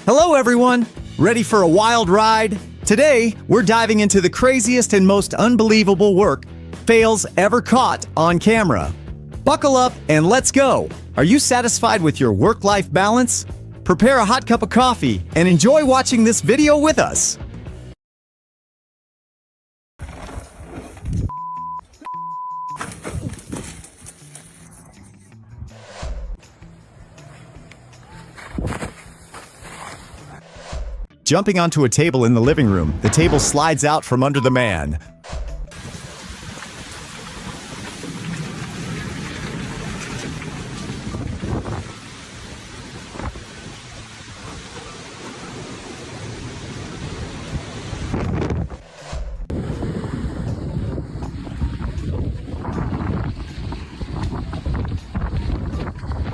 Hello everyone! Ready for a wild ride? Today, we're diving into the craziest and most unbelievable work fails ever caught on camera. Buckle up and let's go! Are you satisfied with your work-life balance? Prepare a hot cup of coffee and enjoy watching this video with us! Jumping onto a table in the living room, the table slides out from under the man.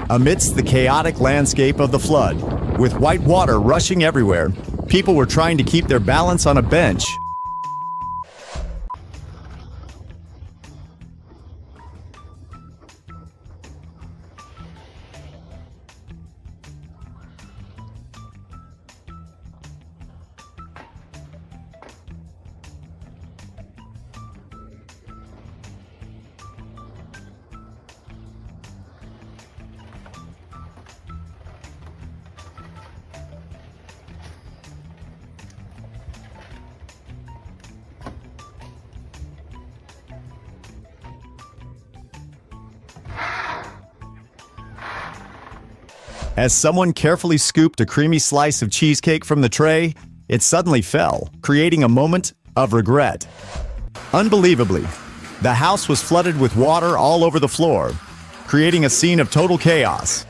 Amidst the chaotic landscape of the flood, with white water rushing everywhere, people were trying to keep their balance on a bench. As someone carefully scooped a creamy slice of cheesecake from the tray, it suddenly fell, creating a moment of regret. Unbelievably, the house was flooded with water all over the floor, creating a scene of total chaos.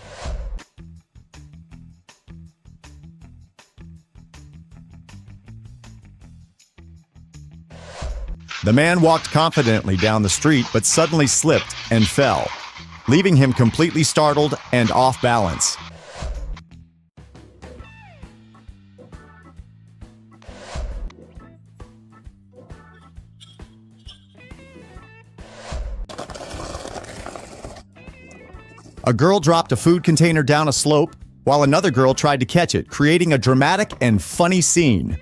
The man walked confidently down the street but suddenly slipped and fell, leaving him completely startled and off balance. A girl dropped a food container down a slope, while another girl tried to catch it, creating a dramatic and funny scene.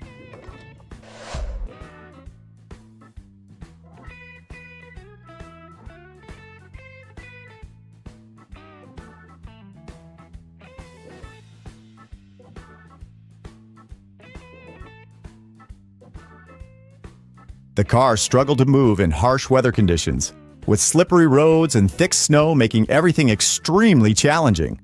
The car struggled to move in harsh weather conditions, with slippery roads and thick snow making everything extremely challenging.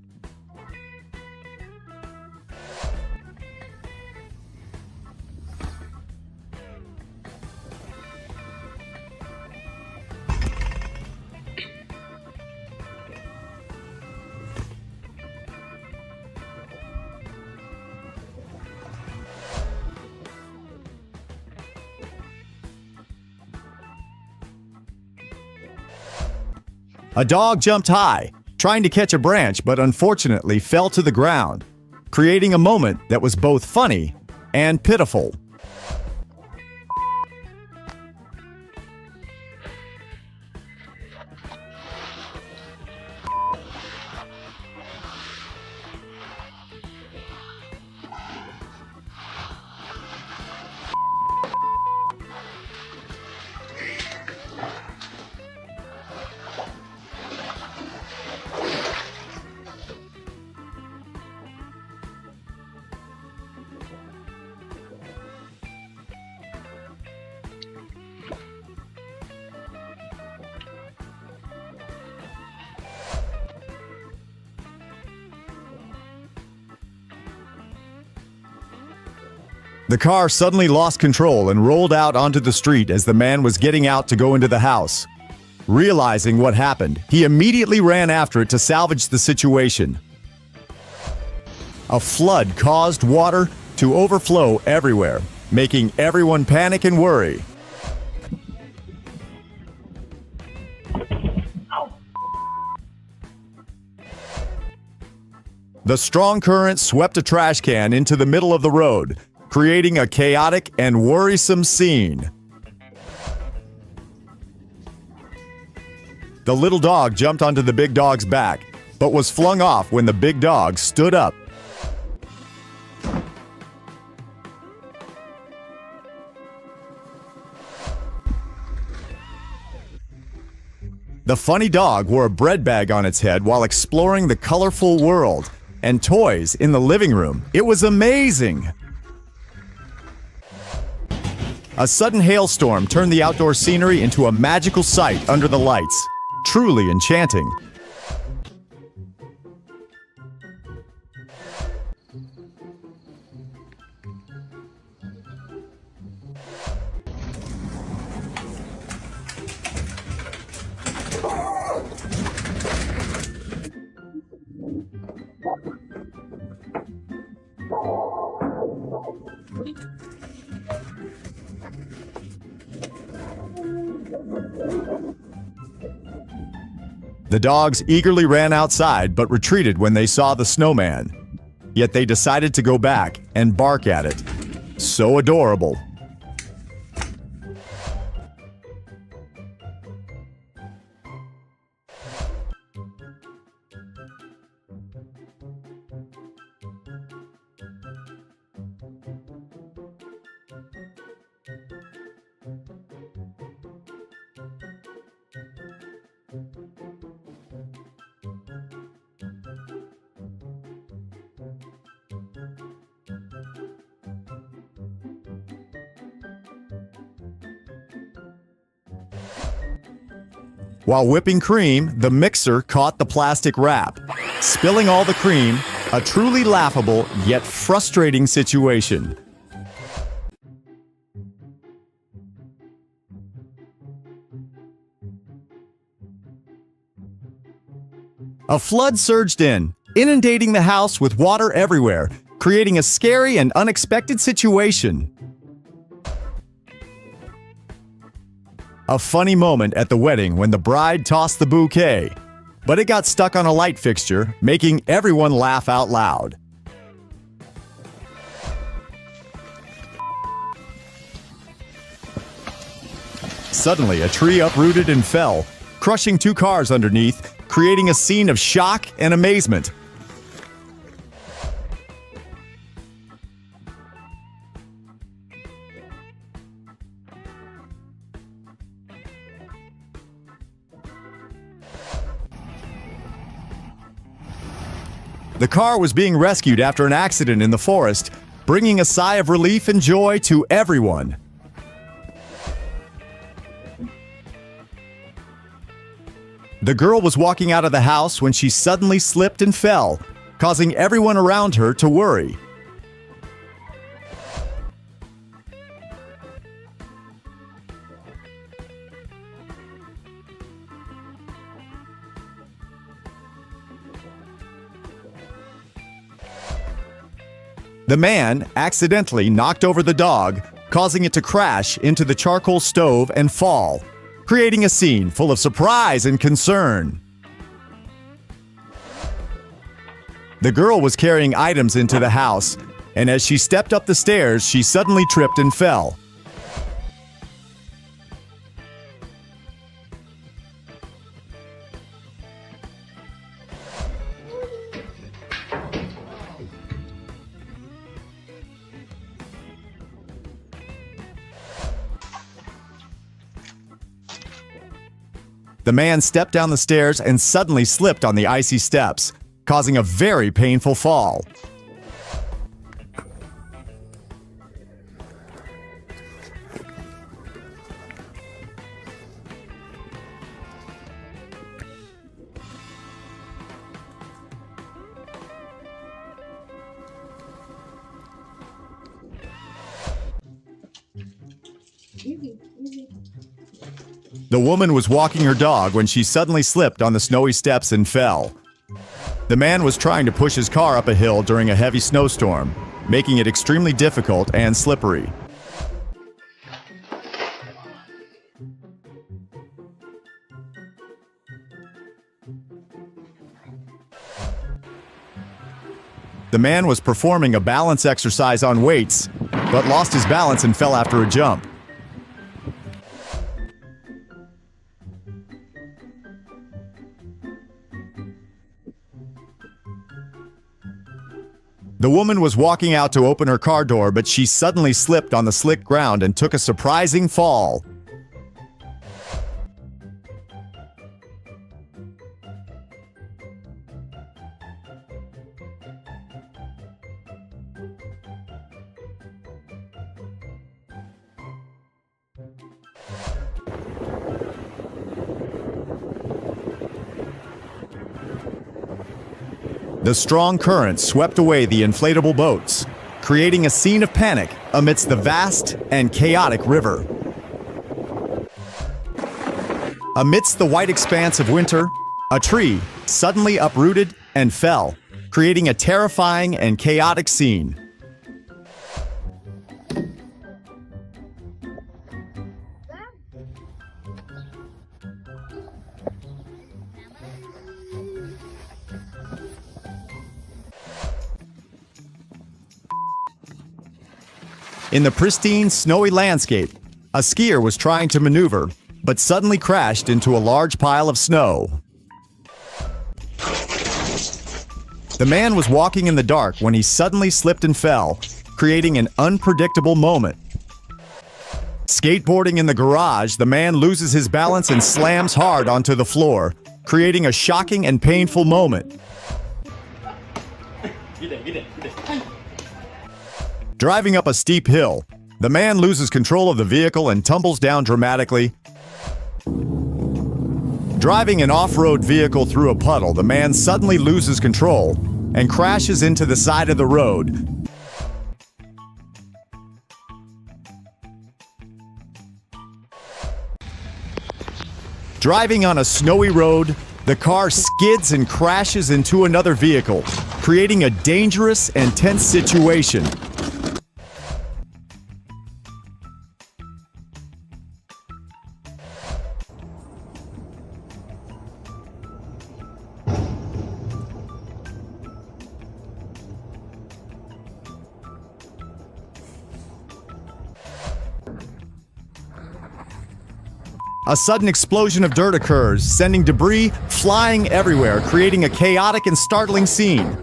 A dog jumped high, trying to catch a branch, but unfortunately fell to the ground, creating a moment that was both funny and pitiful. The car suddenly lost control and rolled out onto the street as the man was getting out to go into the house. Realizing what happened, he immediately ran after it to salvage the situation. A flood caused water to overflow everywhere, making everyone panic and worry. The strong current swept a trash can into the middle of the road, creating a chaotic and worrisome scene. The little dog jumped onto the big dog's back, but was flung off when the big dog stood up. The funny dog wore a bread bag on its head while exploring the colorful world and toys in the living room. It was amazing! A sudden hailstorm turned the outdoor scenery into a magical sight under the lights. Truly enchanting. The dogs eagerly ran outside but retreated when they saw the snowman. Yet they decided to go back and bark at it. So adorable. While whipping cream, the mixer caught the plastic wrap, spilling all the cream, a truly laughable yet frustrating situation. A flood surged in, inundating the house with water everywhere, creating a scary and unexpected situation. A funny moment at the wedding when the bride tossed the bouquet, but it got stuck on a light fixture, making everyone laugh out loud. Suddenly, a tree uprooted and fell, crushing 2 cars underneath, creating a scene of shock and amazement. The car was being rescued after an accident in the forest, bringing a sigh of relief and joy to everyone. The girl was walking out of the house when she suddenly slipped and fell, causing everyone around her to worry. The man accidentally knocked over the dog, causing it to crash into the charcoal stove and fall, creating a scene full of surprise and concern. The girl was carrying items into the house, and as she stepped up the stairs, she suddenly tripped and fell. The man stepped down the stairs and suddenly slipped on the icy steps, causing a very painful fall. The woman was walking her dog when she suddenly slipped on the snowy steps and fell. The man was trying to push his car up a hill during a heavy snowstorm, making it extremely difficult and slippery. The man was performing a balance exercise on weights, but lost his balance and fell after a jump. The woman was walking out to open her car door, but she suddenly slipped on the slick ground and took a surprising fall. The strong current swept away the inflatable boats, creating a scene of panic amidst the vast and chaotic river. Amidst the white expanse of winter, a tree suddenly uprooted and fell, creating a terrifying and chaotic scene. In the pristine, snowy landscape, a skier was trying to maneuver, but suddenly crashed into a large pile of snow. The man was walking in the dark when he suddenly slipped and fell, creating an unpredictable moment. Skateboarding in the garage, the man loses his balance and slams hard onto the floor, creating a shocking and painful moment. Driving up a steep hill, the man loses control of the vehicle and tumbles down dramatically. Driving an off-road vehicle through a puddle, the man suddenly loses control and crashes into the side of the road. Driving on a snowy road, the car skids and crashes into another vehicle, creating a dangerous and tense situation. A sudden explosion of dirt occurs, sending debris flying everywhere, creating a chaotic and startling scene.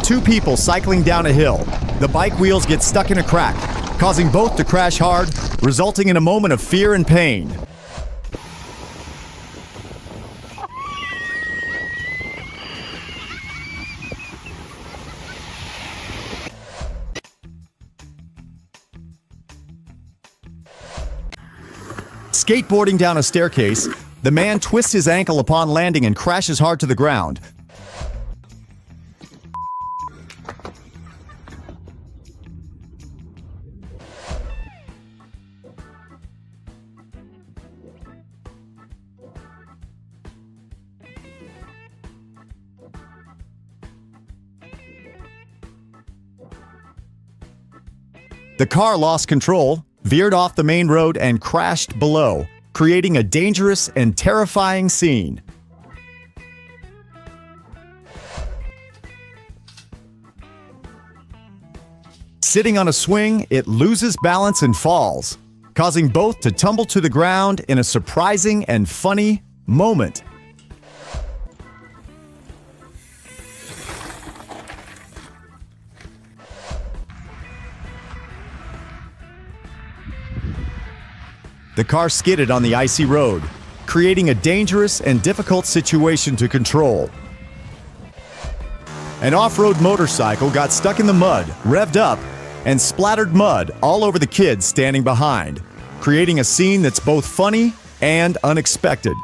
Two people cycling down a hill. The bike wheels get stuck in a crack, causing both to crash hard, resulting in a moment of fear and pain. Skateboarding down a staircase, the man twists his ankle upon landing and crashes hard to the ground. The car lost control, veered off the main road and crashed below, creating a dangerous and terrifying scene. Sitting on a swing, it loses balance and falls, causing both to tumble to the ground in a surprising and funny moment. The car skidded on the icy road, creating a dangerous and difficult situation to control. An off-road motorcycle got stuck in the mud, revved up, and splattered mud all over the kids standing behind, creating a scene that's both funny and unexpected.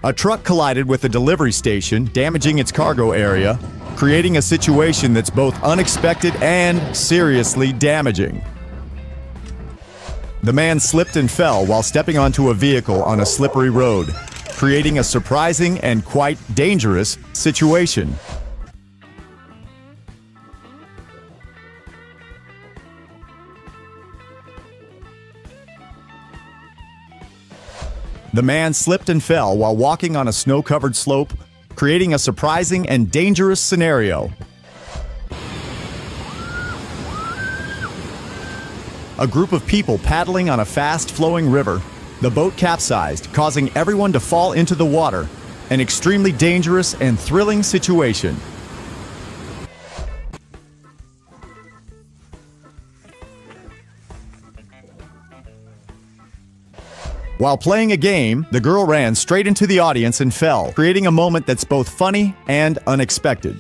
A truck collided with a delivery station, damaging its cargo area, creating a situation that's both unexpected and seriously damaging. The man slipped and fell while stepping onto a vehicle on a slippery road, creating a surprising and quite dangerous situation. The man slipped and fell while walking on a snow-covered slope, creating a surprising and dangerous scenario. A group of people paddling on a fast-flowing river, The boat capsized, causing everyone to fall into the water, an extremely dangerous and thrilling situation. While playing a game, the girl ran straight into the audience and fell, creating a moment that's both funny and unexpected.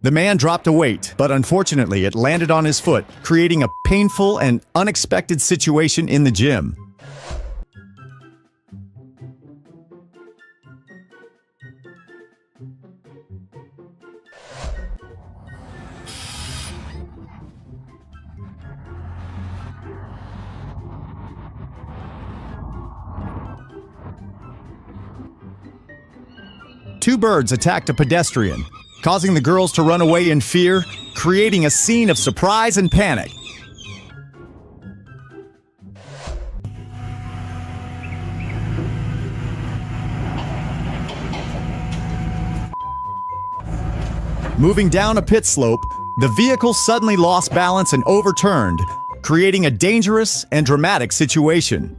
The man dropped a weight, but unfortunately it landed on his foot, creating a painful and unexpected situation in the gym. Two birds attacked a pedestrian, causing the girls to run away in fear, creating a scene of surprise and panic. Moving down a pit slope, the vehicle suddenly lost balance and overturned, creating a dangerous and dramatic situation.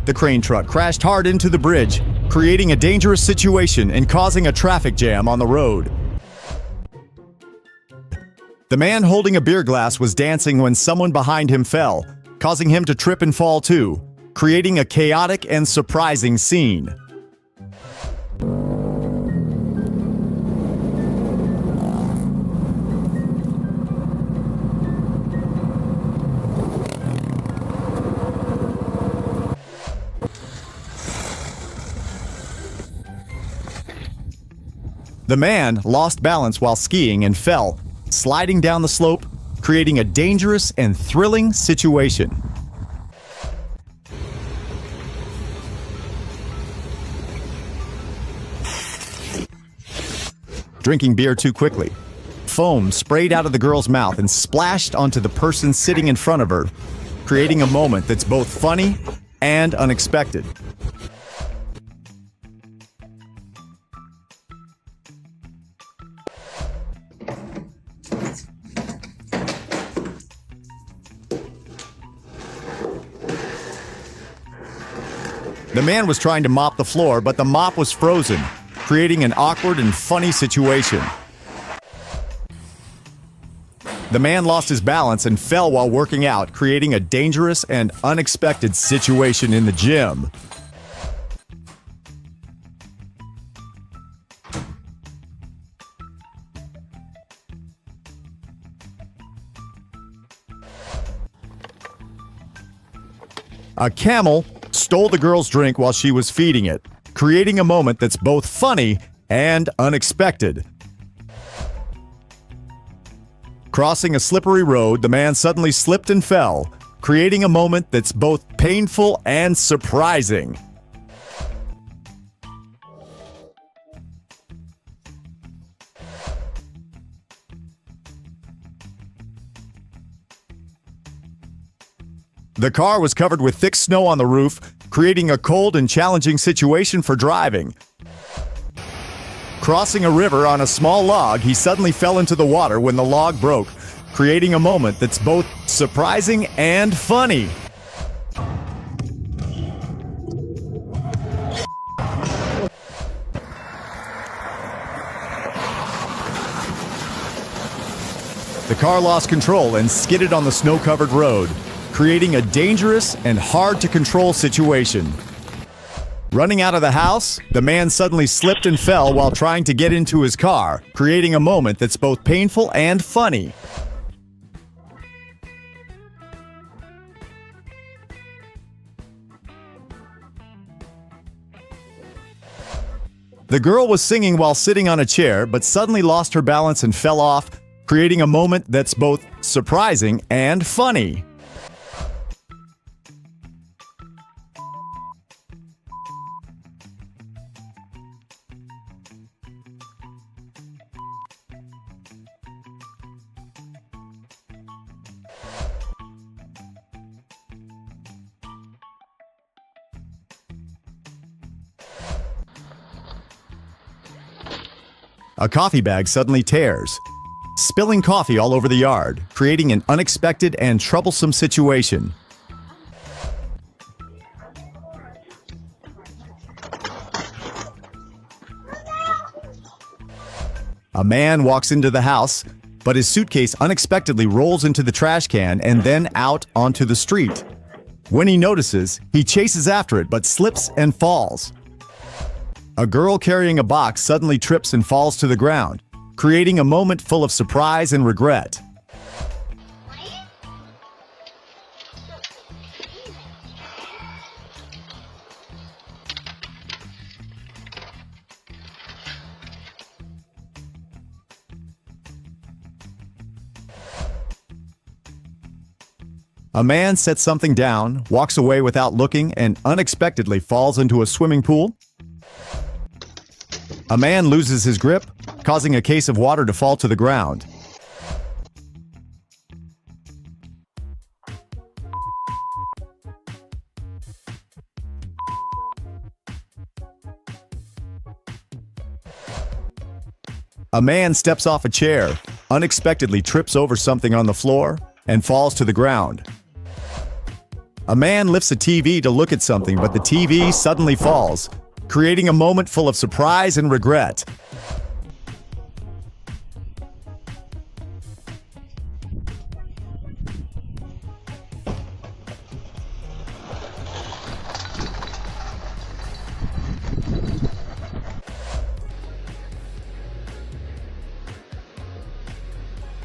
The crane truck crashed hard into the bridge, creating a dangerous situation and causing a traffic jam on the road. The man holding a beer glass was dancing when someone behind him fell, causing him to trip and fall too, creating a chaotic and surprising scene. The man lost balance while skiing and fell, sliding down the slope, creating a dangerous and thrilling situation. Drinking beer too quickly. Foam sprayed out of the girl's mouth and splashed onto the person sitting in front of her, creating a moment that's both funny and unexpected. The man was trying to mop the floor, but the mop was frozen, creating an awkward and funny situation. The man lost his balance and fell while working out, creating a dangerous and unexpected situation in the gym. A camel stole the girl's drink while she was feeding it, creating a moment that's both funny and unexpected. Crossing a slippery road, the man suddenly slipped and fell, creating a moment that's both painful and surprising. The car was covered with thick snow on the roof, creating a cold and challenging situation for driving. Crossing a river on a small log, he suddenly fell into the water when the log broke, creating a moment that's both surprising and funny. The car lost control and skidded on the snow-covered road, creating a dangerous and hard-to-control situation. Running out of the house, the man suddenly slipped and fell while trying to get into his car, creating a moment that's both painful and funny. The girl was singing while sitting on a chair, but suddenly lost her balance and fell off, creating a moment that's both surprising and funny. A coffee bag suddenly tears, spilling coffee all over the yard, creating an unexpected and troublesome situation. A man walks into the house, but his suitcase unexpectedly rolls into the trash can and then out onto the street. When he notices, he chases after it but slips and falls. A girl carrying a box suddenly trips and falls to the ground, creating a moment full of surprise and regret. A man sets something down, walks away without looking, and unexpectedly falls into a swimming pool. A man loses his grip, causing a case of water to fall to the ground. A man steps off a chair, unexpectedly trips over something on the floor, and falls to the ground. A man lifts a TV to look at something, but the TV suddenly falls, creating a moment full of surprise and regret.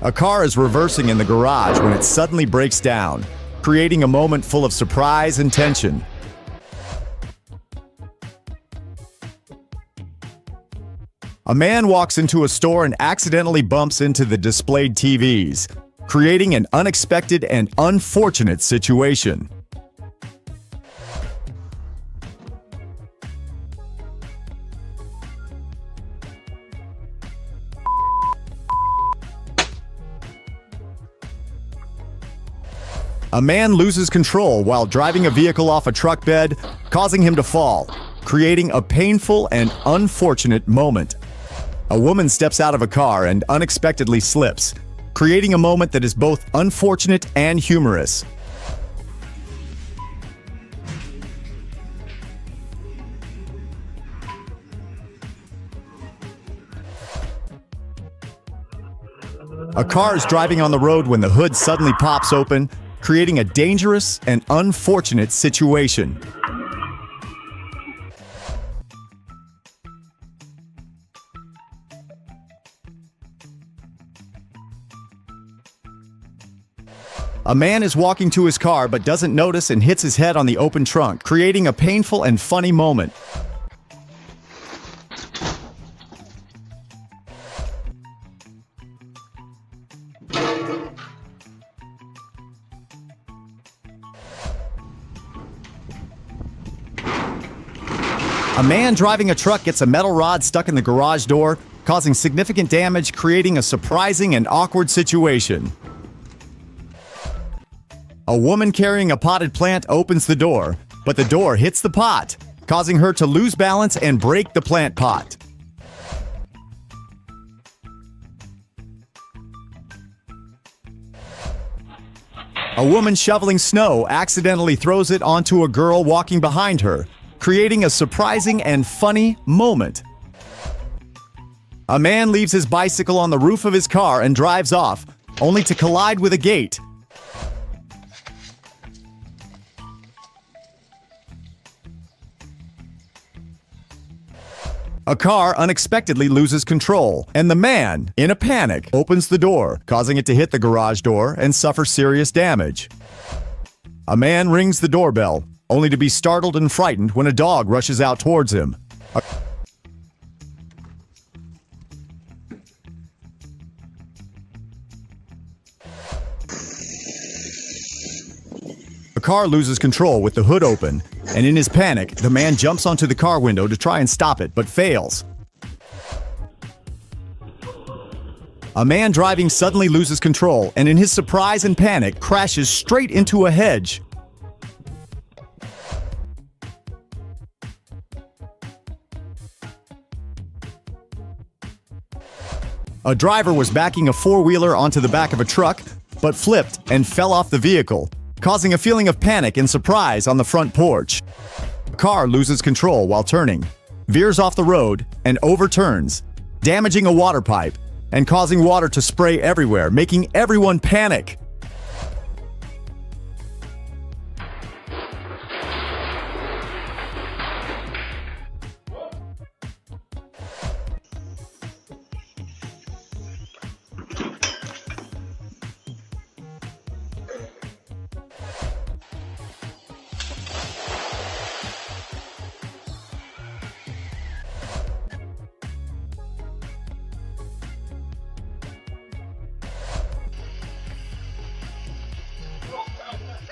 A car is reversing in the garage when it suddenly breaks down, creating a moment full of surprise and tension. A man walks into a store and accidentally bumps into the displayed TVs, creating an unexpected and unfortunate situation. A man loses control while driving a vehicle off a truck bed, causing him to fall, creating a painful and unfortunate moment. A woman steps out of a car and unexpectedly slips, creating a moment that is both unfortunate and humorous. A car is driving on the road when the hood suddenly pops open, creating a dangerous and unfortunate situation. A man is walking to his car but doesn't notice and hits his head on the open trunk, creating a painful and funny moment. A man driving a truck gets a metal rod stuck in the garage door, causing significant damage, creating a surprising and awkward situation. A woman carrying a potted plant opens the door, but the door hits the pot, causing her to lose balance and break the plant pot. A woman shoveling snow accidentally throws it onto a girl walking behind her, creating a surprising and funny moment. A man leaves his bicycle on the roof of his car and drives off, only to collide with a gate. A car unexpectedly loses control, and the man, in a panic, opens the door, causing it to hit the garage door and suffer serious damage. A man rings the doorbell, only to be startled and frightened when a dog rushes out towards him. A car loses control with the hood open, and in his panic, the man jumps onto the car window to try and stop it, but fails. A man driving suddenly loses control, and in his surprise and panic, crashes straight into a hedge. A driver was backing a four-wheeler onto the back of a truck, but flipped and fell off the vehicle, causing a feeling of panic and surprise on the front porch. A car loses control while turning, veers off the road, and overturns, damaging a water pipe and causing water to spray everywhere, making everyone panic.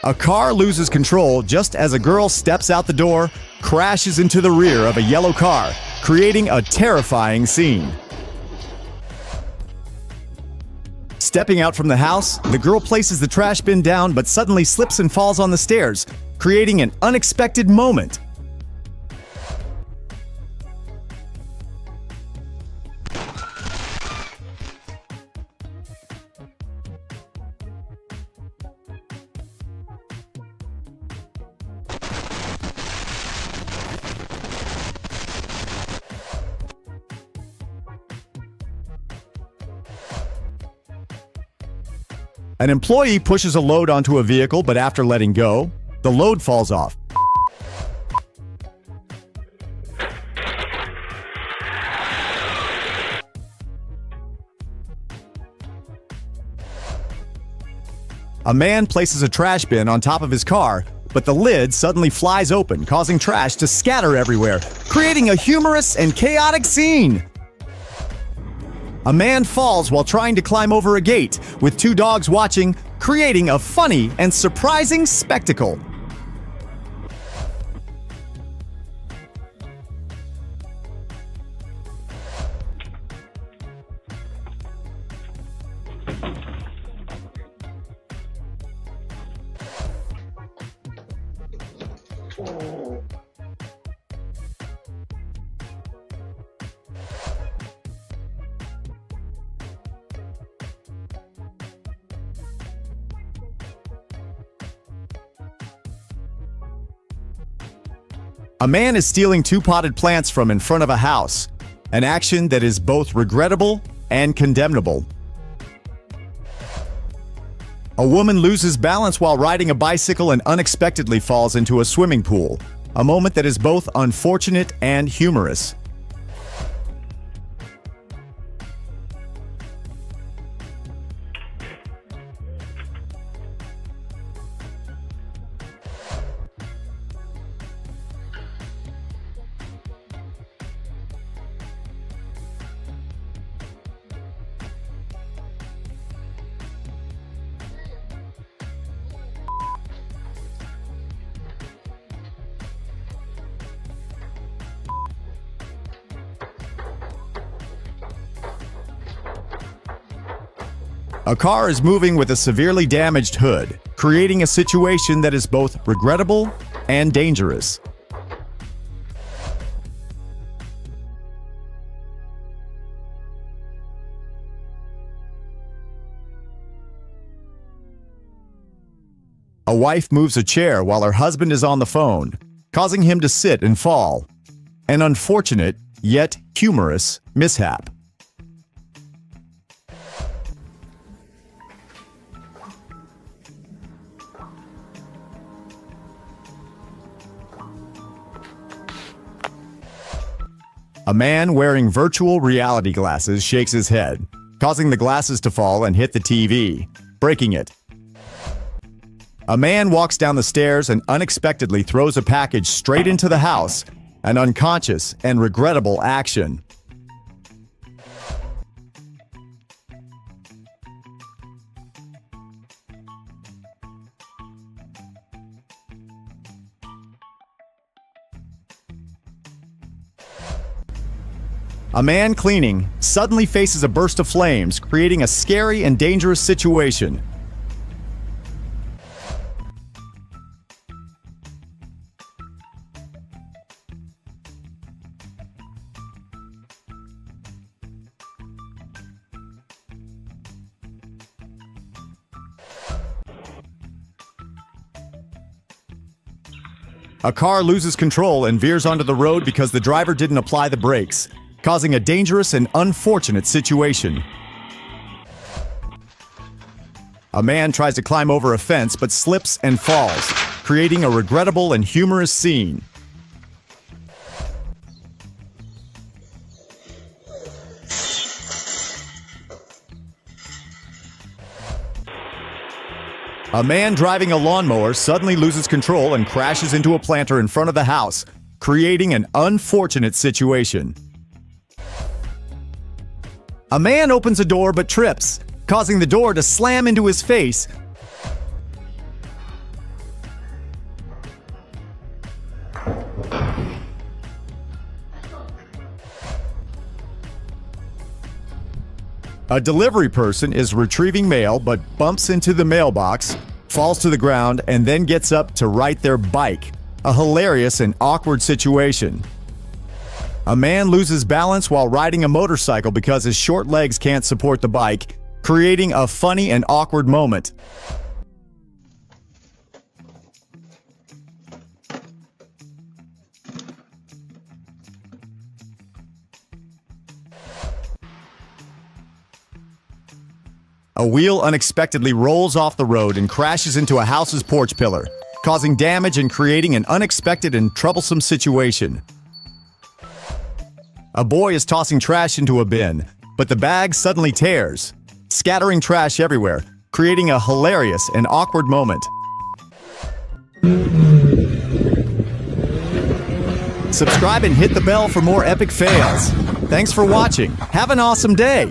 A car loses control just as a girl steps out the door, crashes into the rear of a yellow car, creating a terrifying scene. Stepping out from the house, the girl places the trash bin down but suddenly slips and falls on the stairs, creating an unexpected moment. An employee pushes a load onto a vehicle, but after letting go, the load falls off. A man places a trash bin on top of his car, but the lid suddenly flies open, causing trash to scatter everywhere, creating a humorous and chaotic scene. A man falls while trying to climb over a gate, with two dogs watching, creating a funny and surprising spectacle. A man is stealing two potted plants from in front of a house, an action that is both regrettable and condemnable. A woman loses balance while riding a bicycle and unexpectedly falls into a swimming pool, a moment that is both unfortunate and humorous. A car is moving with a severely damaged hood, creating a situation that is both regrettable and dangerous. A wife moves a chair while her husband is on the phone, causing him to sit and fall. An unfortunate, yet humorous, mishap. A man wearing virtual reality glasses shakes his head, causing the glasses to fall and hit the TV, breaking it. A man walks down the stairs and unexpectedly throws a package straight into the house, an unconscious and regrettable action. A man cleaning suddenly faces a burst of flames, creating a scary and dangerous situation. A car loses control and veers onto the road because the driver didn't apply the brakes, causing a dangerous and unfortunate situation. A man tries to climb over a fence but slips and falls, creating a regrettable and humorous scene. A man driving a lawnmower suddenly loses control and crashes into a planter in front of the house, creating an unfortunate situation. A man opens a door but trips, causing the door to slam into his face. A delivery person is retrieving mail but bumps into the mailbox, falls to the ground, and then gets up to ride their bike. A hilarious and awkward situation. A man loses balance while riding a motorcycle because his short legs can't support the bike, creating a funny and awkward moment. A wheel unexpectedly rolls off the road and crashes into a house's porch pillar, causing damage and creating an unexpected and troublesome situation. A boy is tossing trash into a bin, but the bag suddenly tears, scattering trash everywhere, creating a hilarious and awkward moment. Subscribe and hit the bell for more epic fails. Thanks for watching. Have an awesome day!